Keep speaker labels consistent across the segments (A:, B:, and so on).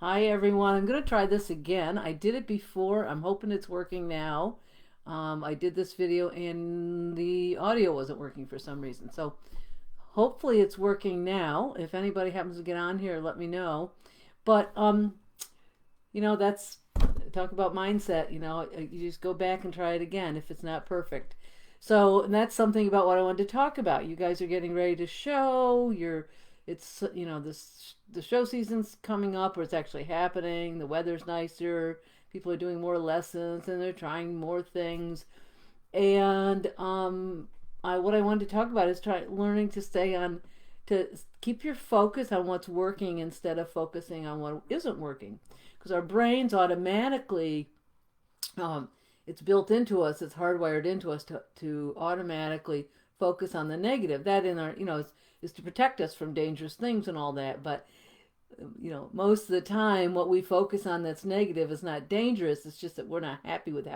A: Hi everyone. I'm going to try this again. I did it before. I'm hoping it's working now. I did this video and the audio wasn't working for some reason. So hopefully it's working now. If anybody happens to get on here, let me know. But that's talk about mindset. You just go back and try it again if it's not perfect. So, and that's something about what I wanted to talk about. You guys are getting ready to show. It's this the show season's coming up, or it's actually happening. The weather's nicer. People are doing more lessons and they're trying more things. And what I wanted to talk about is learning to stay on, to keep your focus on what's working instead of focusing on what isn't working, because our brains automatically, um, it's built into us, it's hardwired into us to automatically focus on the negative. That in our, is to protect us from dangerous things and all that. But most of the time, what we focus on that's negative is not dangerous. It's just that we're not happy with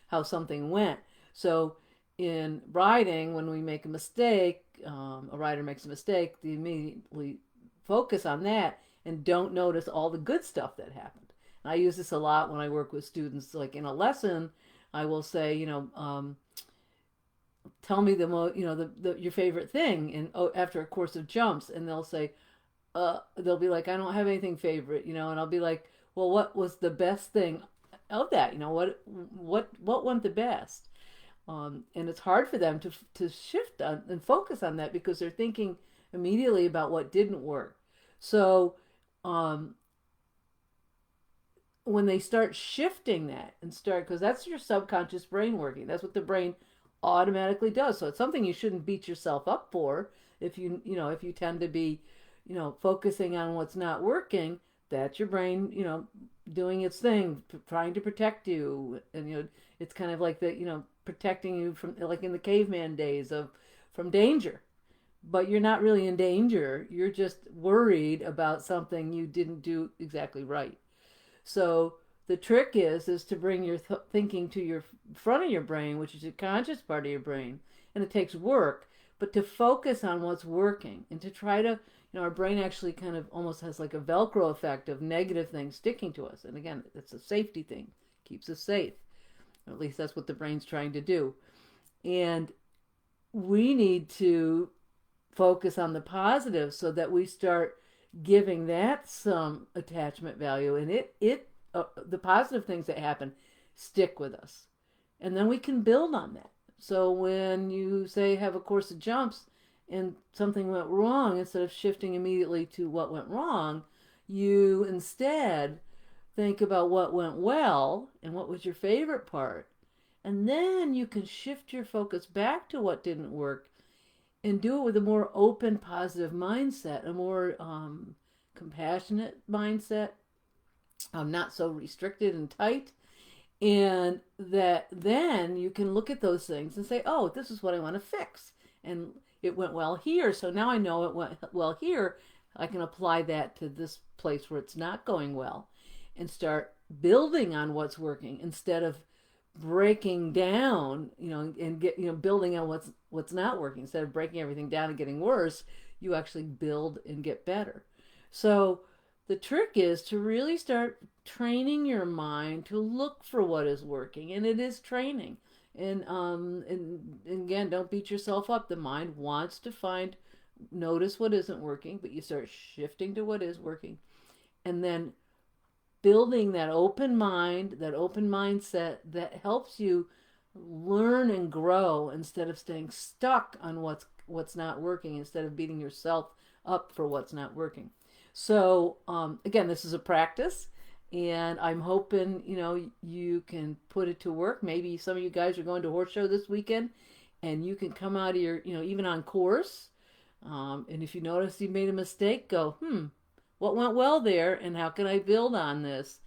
A: how something went. So in writing, when we make a mistake, a writer makes a mistake, they immediately focus on that and don't notice all the good stuff that happened. And I use this a lot when I work with students. Like in a lesson, I will say, tell me your favorite thing, and after a course of jumps, and they'll be like, I don't have anything favorite, and I'll be like, well, what was the best thing of that? What went the best? And it's hard for them to shift on and focus on that because they're thinking immediately about what didn't work. So um, when they start shifting that and start, because that's your subconscious brain working. That's what the brain automatically does. So it's something you shouldn't beat yourself up for. If you tend to be, focusing on what's not working, that's your brain, doing its thing, trying to protect you. And, it's kind of like protecting you from, like in the caveman days, from danger. But you're not really in danger. You're just worried about something you didn't do exactly right. So the trick is to bring your thinking to your front of your brain, which is your conscious part of your brain, and it takes work, but to focus on what's working and to try to, our brain actually kind of almost has like a Velcro effect of negative things sticking to us. And again, it's a safety thing, keeps us safe. Or at least that's what the brain's trying to do. And we need to focus on the positive so that we start giving that some attachment value, and the positive things that happen stick with us, and then we can build on that. So when you say have a course of jumps and something went wrong, instead of shifting immediately to what went wrong, you instead think about what went well and what was your favorite part, and then you can shift your focus back to what didn't work and do it with a more open, positive mindset, a more compassionate mindset, not so restricted and tight. And that then you can look at those things and say, oh, this is what I want to fix. And it went well here. So now I know it went well here. I can apply that to this place where it's not going well and start building on what's working instead of breaking down, and building on what's not working. Instead of breaking everything down and getting worse, you actually build and get better. So the trick is to really start training your mind to look for what is working, and it is training. And again, don't beat yourself up. The mind wants to notice what isn't working, but you start shifting to what is working, and then building that open mind, that open mindset that helps you learn and grow instead of staying stuck on what's not working, instead of beating yourself up for what's not working. So again, this is a practice, and I'm hoping you can put it to work. Maybe some of you guys are going to horse show this weekend, and you can come out of your even on course. And if you notice you made a mistake, go, what went well there, and how can I build on this,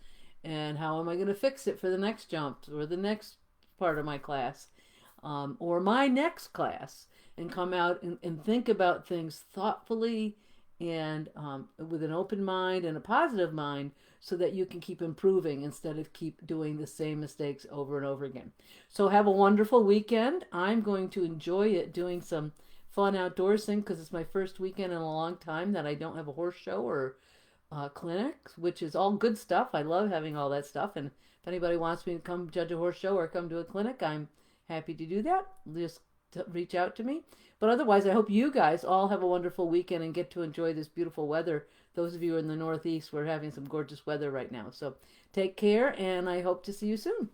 A: and how am I going to fix it for the next jump or the next part of my class, or my next class, and come out and think about things thoughtfully and with an open mind and a positive mind, so that you can keep improving instead of keep doing the same mistakes over and over again. So have a wonderful weekend. I'm going to enjoy it doing some fun outdoors thing because it's my first weekend in a long time that I don't have a horse show or clinics, which is all good stuff. I love having all that stuff. And if anybody wants me to come judge a horse show or come to a clinic, I'm happy to do that. Just reach out to me. But otherwise, I hope you guys all have a wonderful weekend and get to enjoy this beautiful weather. Those of you in the Northeast, we're having some gorgeous weather right now. So take care, and I hope to see you soon.